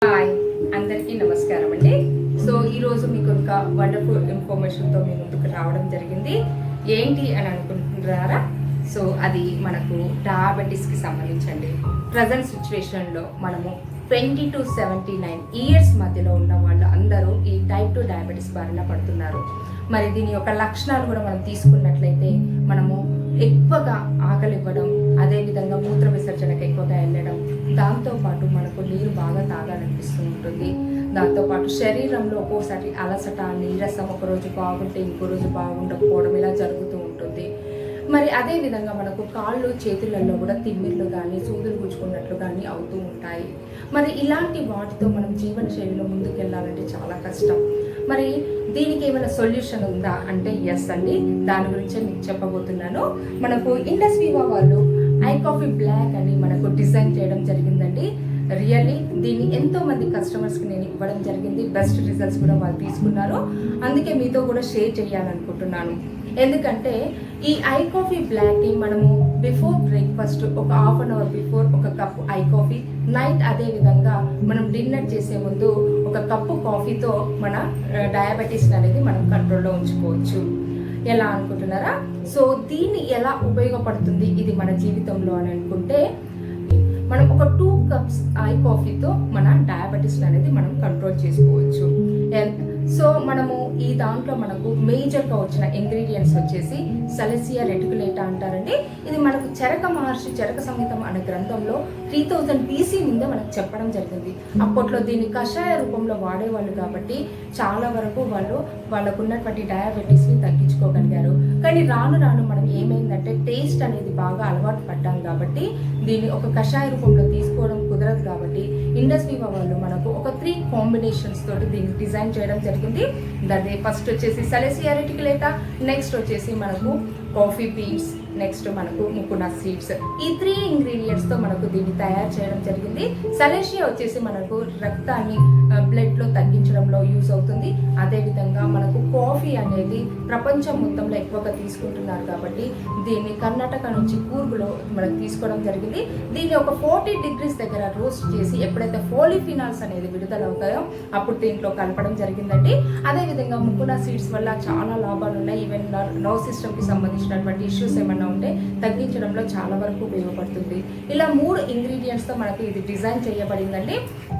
Hi అందరికీ నమస్కారం అండి. సో ఈరోజు మీకు ఒక వండర్ఫుల్ ఇన్ఫర్మేషన్తో మీ ముందుకు రావడం జరిగింది. ఏంటి అని అనుకుంటున్నారా? సో అది మనకు డయాబెటీస్కి సంబంధించండి. ప్రజెంట్ సిచ్యువేషన్లో మనము 20 to 79 ఇయర్స్ మధ్యలో ఉన్న వాళ్ళు అందరూ ఈ టైప్ 2 డయాబెటీస్ బారిన పడుతున్నారు. మరి దీని యొక్క లక్షణాలు కూడా మనం తీసుకున్నట్లయితే మనము ఎక్కువగా ఆకలి ఇవ్వడం, అదేవిధంగా మూత్ర విసర్జనకు ఎక్కువగా వెళ్ళడం, దాంతోపాటు మనకు నీరు బాగా తాగాలనిపిస్తూ ఉంటుంది. దాంతోపాటు శరీరంలో ఒక్కోసారి అలసట, నీరసం, ఒకరోజు బాగుంటే ఇంకో రోజు బాగుండకపోవడం ఇలా జరుగుతూ ఉంటుంది. మరి అదేవిధంగా మనకు కాళ్ళు చేతులలో కూడా తిమ్మిర్లు కానీ సూదులు గుచ్చుకున్నట్లు కానీ అవుతూ ఉంటాయి. మరి ఇలాంటి వాటితో మనం జీవన శైలిలో ముందుకు వెళ్ళాలంటే చాలా కష్టం. మరి దీనికి ఏమైనా సొల్యూషన్ ఉందా అంటే ఎస్ అండి, దాని గురించే మీకు చెప్పబోతున్నాను. మనకు ఇండస్ వివా వాళ్ళు ఐ కాఫీ బ్లాక్ అని మనకు డిజైన్ చేయడం జరిగిందండి. రియల్లీ దీన్ని ఎంతో మంది కస్టమర్స్కి నేను ఇవ్వడం జరిగింది. బెస్ట్ రిజల్ట్స్ కూడా వాళ్ళు తీసుకున్నారు. అందుకే మీతో కూడా షేర్ చేయాలనుకుంటున్నాను. ఎందుకంటే ఈ ఐ కాఫీ బ్లాక్ని మనము బిఫోర్ బ్రేక్ఫాస్ట్ ఒక హాఫ్ అన్ అవర్ బిఫోర్ ఒక కప్పు ఐ కాఫీ, నైట్ అదేవిధంగా మనం డిన్నర్ చేసే ముందు ఒక కప్పు కాఫీతో మన డయాబెటీస్ అనేది మనం కంట్రోల్లో ఉంచుకోవచ్చు. ఎలా అనుకుంటున్నారా? సో దీన్ని ఎలా ఉపయోగపడుతుంది ఇది మన జీవితంలో అని అనుకుంటే, మనం ఒక 2 cups ఐ కాఫీతో మన డయాబెటీస్ అనేది మనం కంట్రోల్ చేసుకోవచ్చు. సో మనము ఈ దాంట్లో మనకు మేజర్గా వచ్చిన ఇంగ్రీడియంట్స్ వచ్చేసి సలెసియా రెటికులేటా అంటారండి. ఇది మనకు చరక మహర్షి చరక సంహితం అనే గ్రంథంలో 3000 BC ముందే మనకు చెప్పడం జరిగింది. అప్పట్లో దీన్ని కషాయ రూపంలో వాడేవాళ్ళు కాబట్టి చాలా వరకు వాళ్ళకు ఉన్నటువంటి డయాబెటీస్ని తగ్గించుకోగలిగారు. కానీ రాను రాను మనం ఏమైందంటే టేస్ట్ అనేది బాగా అలవాటు పడ్డాం కాబట్టి దీన్ని ఒక కషాయ రూపంలో తీసుకోవడం కుదరదు కాబట్టి ఇండస్ వివా వాళ్ళు మనకు ఒక 3 కాంబినేషన్స్ తోటి దీన్ని డిజైన్ చేయడం జరిగింది. దాన్ని ఫస్ట్ వచ్చేసి సలెసియా రెటికులేటా, నెక్స్ట్ వచ్చేసి మనకు కాఫీ బీన్స్, నెక్స్ట్ మనకు ముకునా సీడ్స్. ఈ 3 ఇంగ్రీడియంట్స్తో మనకు దీన్ని తయారు చేయడం జరిగింది. సలెసియా వచ్చేసి మనకు రక్తాన్ని బ్లడ్లో తగ్గించడంలో యూజ్ అవుతుంది. అదేవిధంగా మనకు కాఫీ అనేది ప్రపంచం మొత్తంలో ఎక్కువగా తీసుకుంటున్నారు కాబట్టి దీన్ని కర్ణాటక నుంచి కూర్గులో మనకు తీసుకోవడం జరిగింది. దీన్ని ఒక 40 degrees దగ్గర రోస్ట్ చేసి ఎప్పుడైతే ఫోలిఫినాల్స్ అనేది విడుదలవుతాయో అప్పుడు దీంట్లో కలపడం జరిగిందండి. అదేవిధంగా ముకునా సీడ్స్ వల్ల చాలా లాభాలు ఉన్నాయి. ఈవెన్ నర్వ్ సిస్టమ్కి సంబంధించినటువంటి ఇష్యూస్ ఏమన్నా ఉంటే తగ్గించడంలో చాలా వరకు ఉపయోగపడుతుంది. ఇలా 3 ఇంగ్రీడియంట్స్తో మనకు ఇది డిజైన్ చేయబడిందండి.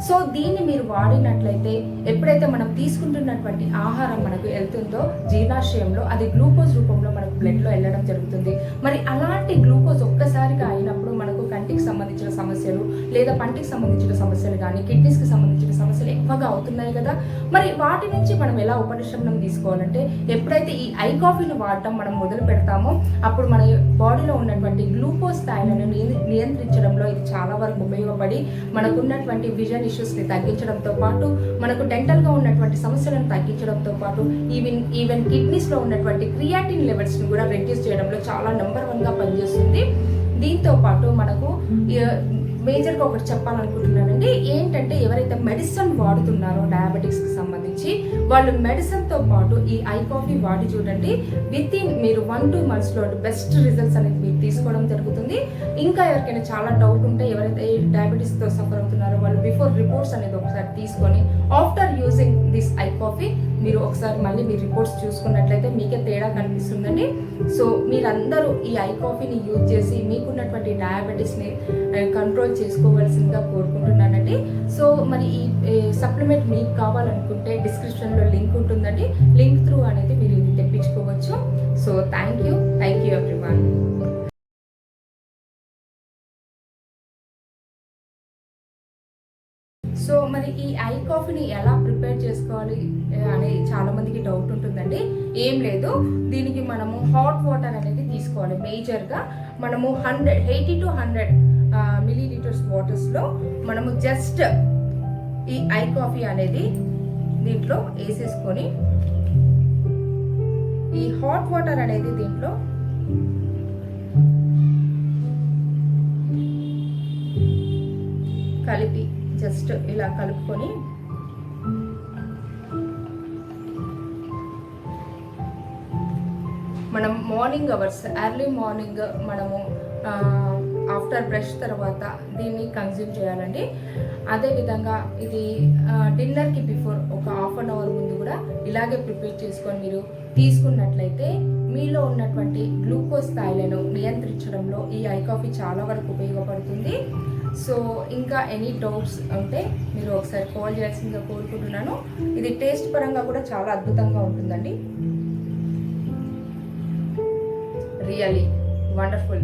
సో దీన్ని మీరు వాడినట్లయితే ఎప్పుడైతే మనం తీసుకుంటున్నటువంటి ఆహారం మనకు వెళ్తుందో జీర్ణాశయంలో అది గ్లూకోజ్ రూపంలో మనకు బ్లడ్లో వెళ్ళడం జరుగుతుంది. మరి అలాంటి గ్లూకోజ్ ఒక్కసారిగా అయినప్పుడు మనకు కంటికి సంబంధించిన సమస్యలు లేదా పంటికి సంబంధించిన సమస్యలు కానీ కిడ్నీస్కి సంబంధించిన సమస్యలు ఎక్కువగా అవుతున్నాయి కదా. మరి వాటి నుంచి మనం ఎలా ఉపశమనం తీసుకోవాలంటే ఎప్పుడైతే ఈ ఐ కాఫీని వాడటం మనం మొదలు పెడతామో అప్పుడు మన బాడీలో ఉన్నటువంటి గ్లూకోజ్ స్థాయిలను నియంత్రించడంలో ఇది చాలా వరకు ఉపయోగపడి మనకు ఉన్నటువంటి విజన్ ఇష్యూస్ని తగ్గించడంతో పాటు మనకు డెంటల్గా ఉన్నటువంటి సమస్యలను తగ్గించడంతో పాటు ఈవెన్ కిడ్నీస్లో ఉన్నటువంటి క్రియాటిన్ లెవెల్స్ని కూడా రెడ్యూస్ చేయడంలో చాలా నెంబర్ 1గా పనిచేస్తుంది. దీంతో పాటు మనకు మేజర్గా ఒకటి చెప్పాలనుకుంటున్నానండి. ఏంటంటే ఎవరైతే మెడిసిన్ వాడుతున్నారో డయాబెటిక్స్కి సంబంధించి వాళ్ళు మెడిసిన్తో పాటు ఈ ఐ కాఫీ వాడి చూడండి. మీరు 1-2 monthsలో బెస్ట్ రిజల్ట్స్ అనేది మీరు తీసుకోవడం జరుగుతుంది. ఇంకా ఎవరికైనా చాలా డౌట్ ఉంటే ఎవరైతే డయాబెటీస్తో సఫర్ అవుతున్నారో వాళ్ళు బిఫోర్ రిపోర్ట్స్ అనేది ఒకసారి తీసుకొని after using this I coffee మీరు ఒకసారి మళ్ళీ మీ రిపోర్ట్స్ చూసుకున్నట్లయితే మీకే తేడా కనిపిస్తుందండి. సో మీరందరూ ఈ ఐ కాఫీని యూజ్ చేసి మీకున్నటువంటి డయాబెటీస్ని కంట్రోల్ చేసుకోవాల్సిందిగా కోరుకుంటున్నానండి. సో మరి ఈ సప్లిమెంట్ మీకు కావాలనుకుంటే డిస్క్రిప్షన్లో లింక్ ఉంటుందండి. లింక్ త్రూ అనేది మీరు ఇది తెప్పించుకోవచ్చు. So thank you everyone. So మరి ఈ ఐ కాఫీని ఎలా ప్రిపేర్ చేసుకోవాలి అని చాలా మందికి డౌట్ ఉంటుందండి. ఏం లేదు, దీనికి మనము హాట్ వాటర్ అనేది తీసుకోవాలి. మేజర్గా మనము 80 to 100 milliliters వాటర్స్లో మనము జస్ట్ ఈ ఐ కాఫీ అనేది దీంట్లో వేసేసుకొని ఈ హాట్ వాటర్ అనేది దీంట్లో కలిపి జస్ట్ ఇలా కలుపుకొని మనం మార్నింగ్ అవర్స్ ఎర్లీ మార్నింగ్ మనము ఆఫ్టర్ బ్రష్ తర్వాత దీన్ని కన్జ్యూమ్ చేయాలండి. అదేవిధంగా ఇది డిన్నర్కి బిఫోర్ ఒక హాఫ్ అన్ అవర్ ముందు కూడా ఇలాగే ప్రిపేర్ చేసుకొని మీరు తీసుకున్నట్లయితే మీలో ఉన్నటువంటి గ్లూకోజ్ స్థాయిలను నియంత్రించడంలో ఈ ఐ కాఫీ చాలా వరకు ఉపయోగపడుతుంది. సో ఇంకా ఎనీ డౌట్స్ ఉంటే మీరు ఒకసారి కాల్ చేయాల్సిందిగా కోరుకుంటున్నాను. ఇది టేస్ట్ పరంగా కూడా చాలా అద్భుతంగా ఉంటుందండి. Really wonderful.